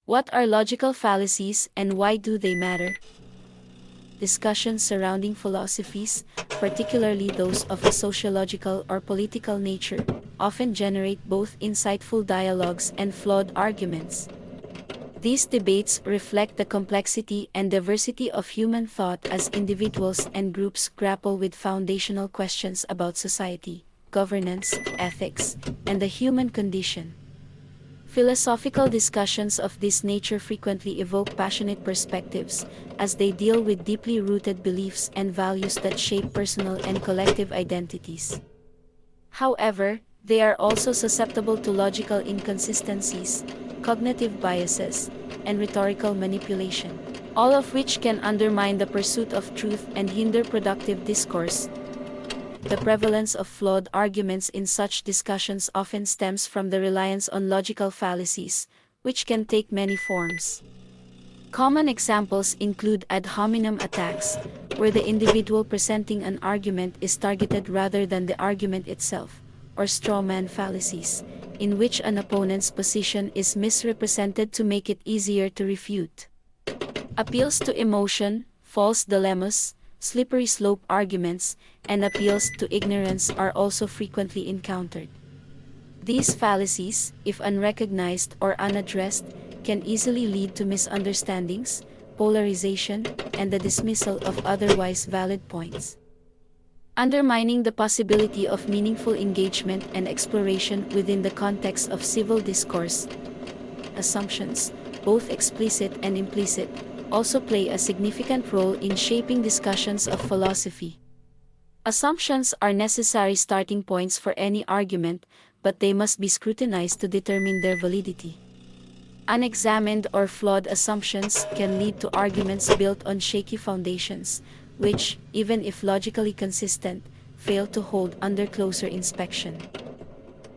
What are logical fallacies and why do they matter? Discussions surrounding philosophies, particularly those of a sociological or political nature, often generate both insightful dialogues and flawed arguments. These debates reflect the complexity and diversity of human thought as individuals and groups grapple with foundational questions about society, governance, ethics, and the human condition. Philosophical discussions of this nature frequently evoke passionate perspectives, as they deal with deeply rooted beliefs and values that shape personal and collective identities. However, they are also susceptible to logical inconsistencies, cognitive biases, and rhetorical manipulation, all of which can undermine the pursuit of truth and hinder productive discourse. The prevalence of flawed arguments in such discussions often stems from the reliance on logical fallacies, which can take many forms. Common examples include ad hominem attacks, where the individual presenting an argument is targeted rather than the argument itself, or straw man fallacies, in which an opponent's position is misrepresented to make it easier to refute. Appeals to emotion, false dilemmas, slippery slope arguments, and appeals to ignorance are also frequently encountered. These fallacies, if unrecognized or unaddressed, can easily lead to misunderstandings, polarization, and the dismissal of otherwise valid points, undermining the possibility of meaningful engagement and exploration within the context of civil discourse. Assumptions, both explicit and implicit, also play a significant role in shaping discussions of philosophy. Assumptions are necessary starting points for any argument, but they must be scrutinized to determine their validity. Unexamined or flawed assumptions can lead to arguments built on shaky foundations, which, even if logically consistent, fail to hold under closer inspection.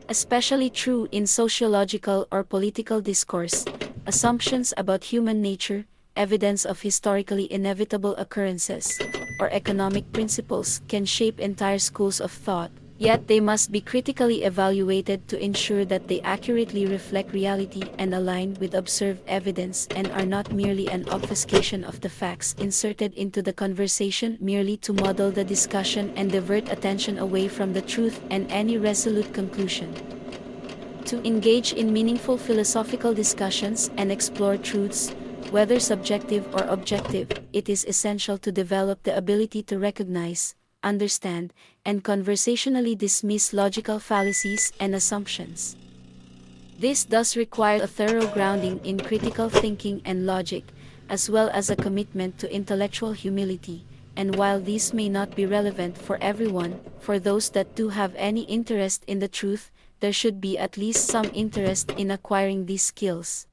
Especially true in sociological or political discourse, assumptions about human nature, evidence of historically inevitable occurrences, or economic principles can shape entire schools of thought, yet they must be critically evaluated to ensure that they accurately reflect reality and align with observed evidence and are not merely an obfuscation of the facts inserted into the conversation merely to muddle the discussion and divert attention away from the truth and any resolute conclusion. To engage in meaningful philosophical discussions and explore truths, whether subjective or objective, it is essential to develop the ability to recognize, understand, and conversationally dismiss logical fallacies and assumptions. This does require a thorough grounding in critical thinking and logic, as well as a commitment to intellectual humility. And while these may not be relevant for everyone, for those that do have any interest in the truth, there should be at least some interest in acquiring these skills.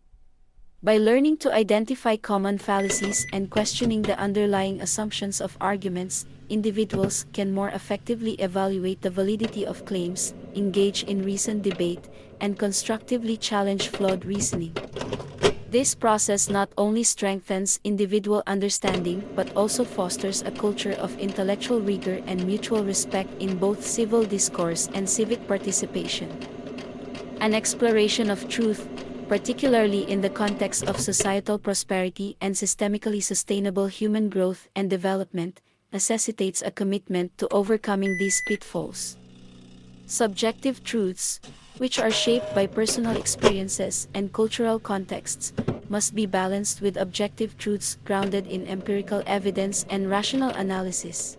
By learning to identify common fallacies and questioning the underlying assumptions of arguments, individuals can more effectively evaluate the validity of claims, engage in reasoned debate, and constructively challenge flawed reasoning. This process not only strengthens individual understanding but also fosters a culture of intellectual rigor and mutual respect in both civil discourse and civic participation. An exploration of truth, particularly in the context of societal prosperity and systemically sustainable human growth and development, necessitates a commitment to overcoming these pitfalls. Subjective truths, which are shaped by personal experiences and cultural contexts, must be balanced with objective truths grounded in empirical evidence and rational analysis.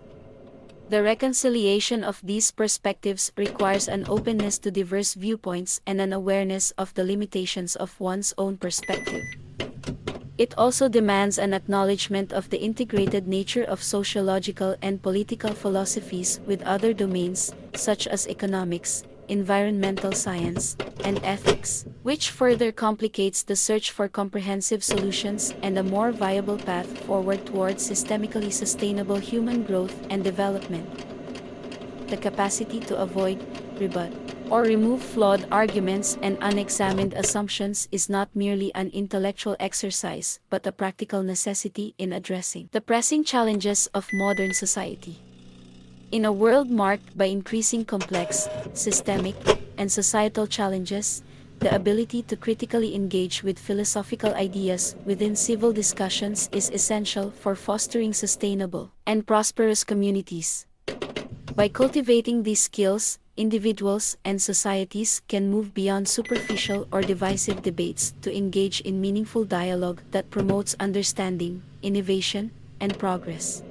The reconciliation of these perspectives requires an openness to diverse viewpoints and an awareness of the limitations of one's own perspective. It also demands an acknowledgement of the integrated nature of sociological and political philosophies with other domains, such as economics, environmental science, and ethics, which further complicates the search for comprehensive solutions and a more viable path forward towards systemically sustainable human growth and development. The capacity to avoid, rebut, or remove flawed arguments and unexamined assumptions is not merely an intellectual exercise but a practical necessity in addressing the pressing challenges of modern society. In a world marked by increasing complex, systemic, and societal challenges, the ability to critically engage with philosophical ideas within civil discussions is essential for fostering sustainable and prosperous communities. By cultivating these skills, individuals and societies can move beyond superficial or divisive debates to engage in meaningful dialogue that promotes understanding, innovation, and progress.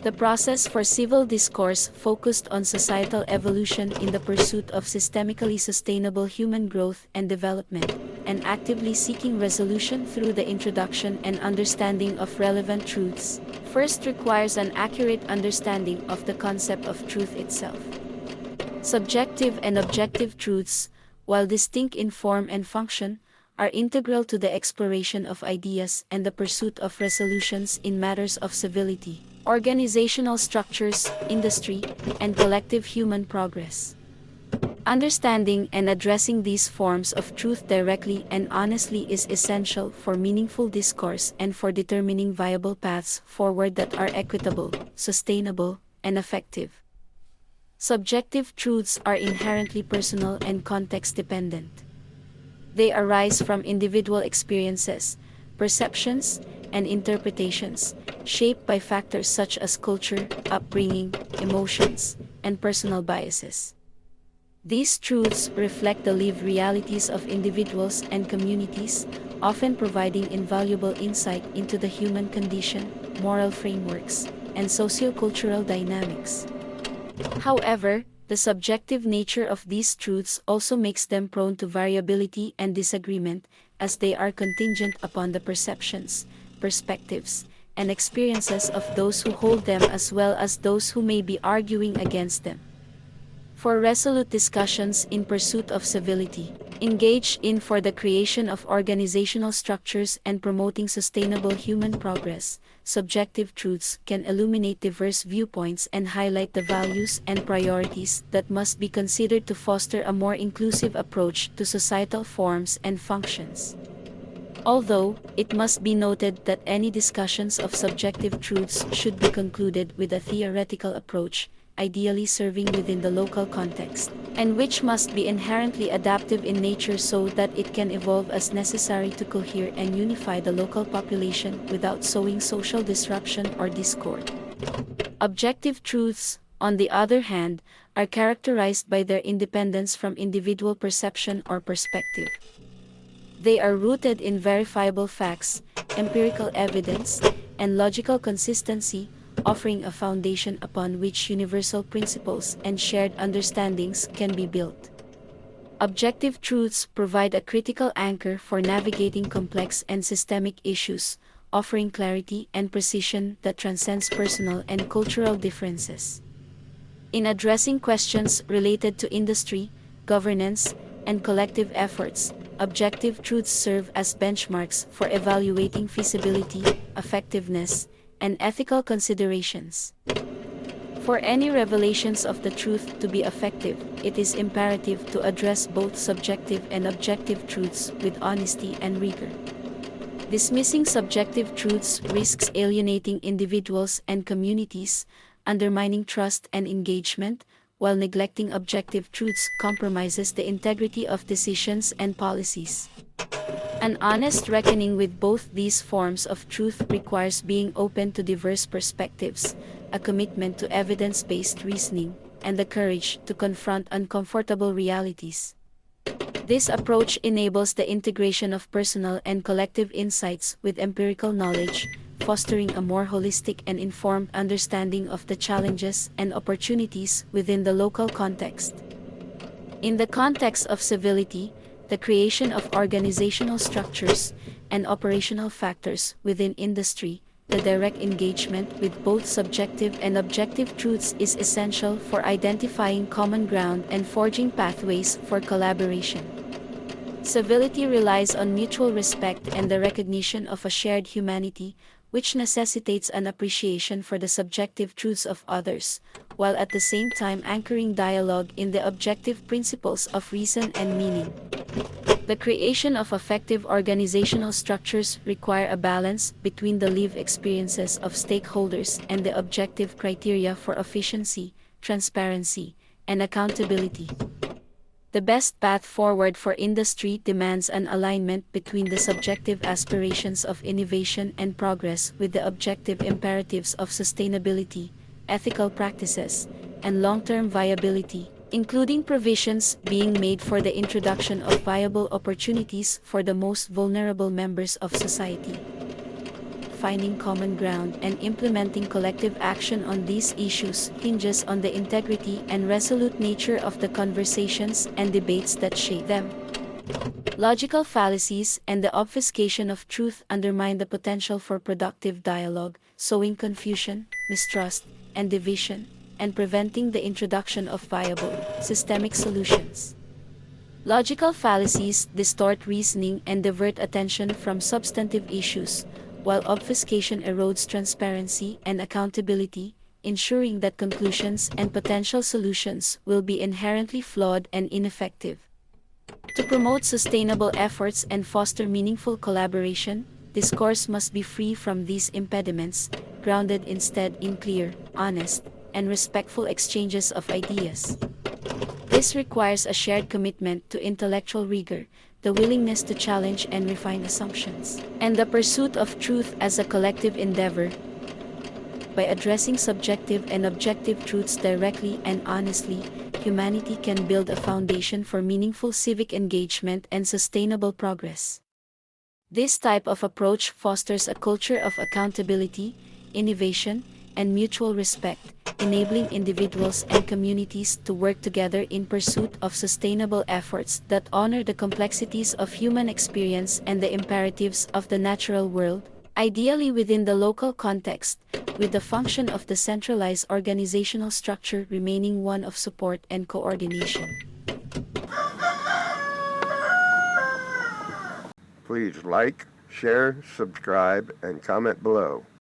The process for civil discourse focused on societal evolution in the pursuit of systemically sustainable human growth and development, and actively seeking resolution through the introduction and understanding of relevant truths, first requires an accurate understanding of the concept of truth itself. Subjective and objective truths, while distinct in form and function, are integral to the exploration of ideas and the pursuit of resolutions in matters of civility, organizational structures, industry, and collective human progress. Understanding and addressing these forms of truth directly and honestly is essential for meaningful discourse and for determining viable paths forward that are equitable, sustainable, and effective. Subjective truths are inherently personal and context-dependent. They arise from individual experiences, perceptions, and interpretations, shaped by factors such as culture, upbringing, emotions, and personal biases. These truths reflect the lived realities of individuals and communities, often providing invaluable insight into the human condition, moral frameworks, and socio-cultural dynamics. However, the subjective nature of these truths also makes them prone to variability and disagreement, as they are contingent upon the perceptions, perspectives, and experiences of those who hold them as well as those who may be arguing against them. For resolute discussions in pursuit of civility, engaged in for the creation of organizational structures and promoting sustainable human progress, subjective truths can illuminate diverse viewpoints and highlight the values and priorities that must be considered to foster a more inclusive approach to societal forms and functions. Although, it must be noted that any discussions of subjective truths should be concluded with a theoretical approach, ideally serving within the local context, and which must be inherently adaptive in nature so that it can evolve as necessary to cohere and unify the local population without sowing social disruption or discord. Objective truths, on the other hand, are characterized by their independence from individual perception or perspective. They are rooted in verifiable facts, empirical evidence, and logical consistency, offering a foundation upon which universal principles and shared understandings can be built. Objective truths provide a critical anchor for navigating complex and systemic issues, offering clarity and precision that transcends personal and cultural differences. In addressing questions related to industry, governance, and collective efforts, objective truths serve as benchmarks for evaluating feasibility, effectiveness, and ethical considerations. For any revelations of the truth to be effective, it is imperative to address both subjective and objective truths with honesty and rigor. Dismissing subjective truths risks alienating individuals and communities, undermining trust and engagement, while neglecting objective truths compromises the integrity of decisions and policies. An honest reckoning with both these forms of truth requires being open to diverse perspectives, a commitment to evidence-based reasoning, and the courage to confront uncomfortable realities. This approach enables the integration of personal and collective insights with empirical knowledge, fostering a more holistic and informed understanding of the challenges and opportunities within the local context. In the context of civility, the creation of organizational structures and operational factors within industry, the direct engagement with both subjective and objective truths is essential for identifying common ground and forging pathways for collaboration. Civility relies on mutual respect and the recognition of a shared humanity, which necessitates an appreciation for the subjective truths of others, while at the same time anchoring dialogue in the objective principles of reason and meaning. The creation of effective organizational structures require a balance between the lived experiences of stakeholders and the objective criteria for efficiency, transparency, and accountability. The best path forward for industry demands an alignment between the subjective aspirations of innovation and progress with the objective imperatives of sustainability, ethical practices, and long-term viability, including provisions being made for the introduction of viable opportunities for the most vulnerable members of society. Finding common ground and implementing collective action on these issues hinges on the integrity and resolute nature of the conversations and debates that shape them. Logical fallacies and the obfuscation of truth undermine the potential for productive dialogue, sowing confusion, mistrust, and division, and preventing the introduction of viable, systemic solutions. Logical fallacies distort reasoning and divert attention from substantive issues, while obfuscation erodes transparency and accountability, ensuring that conclusions and potential solutions will be inherently flawed and ineffective. To promote sustainable efforts and foster meaningful collaboration, discourse must be free from these impediments, grounded instead in clear, honest, and respectful exchanges of ideas. This requires a shared commitment to intellectual rigor, the willingness to challenge and refine assumptions, and the pursuit of truth as a collective endeavor. By addressing subjective and objective truths directly and honestly, humanity can build a foundation for meaningful civic engagement and sustainable progress. This type of approach fosters a culture of accountability, innovation, and mutual respect, enabling individuals and communities to work together in pursuit of sustainable efforts that honor the complexities of human experience and the imperatives of the natural world, ideally within the local context, with the function of the centralized organizational structure remaining one of support and coordination. Please like, share, subscribe, and comment below.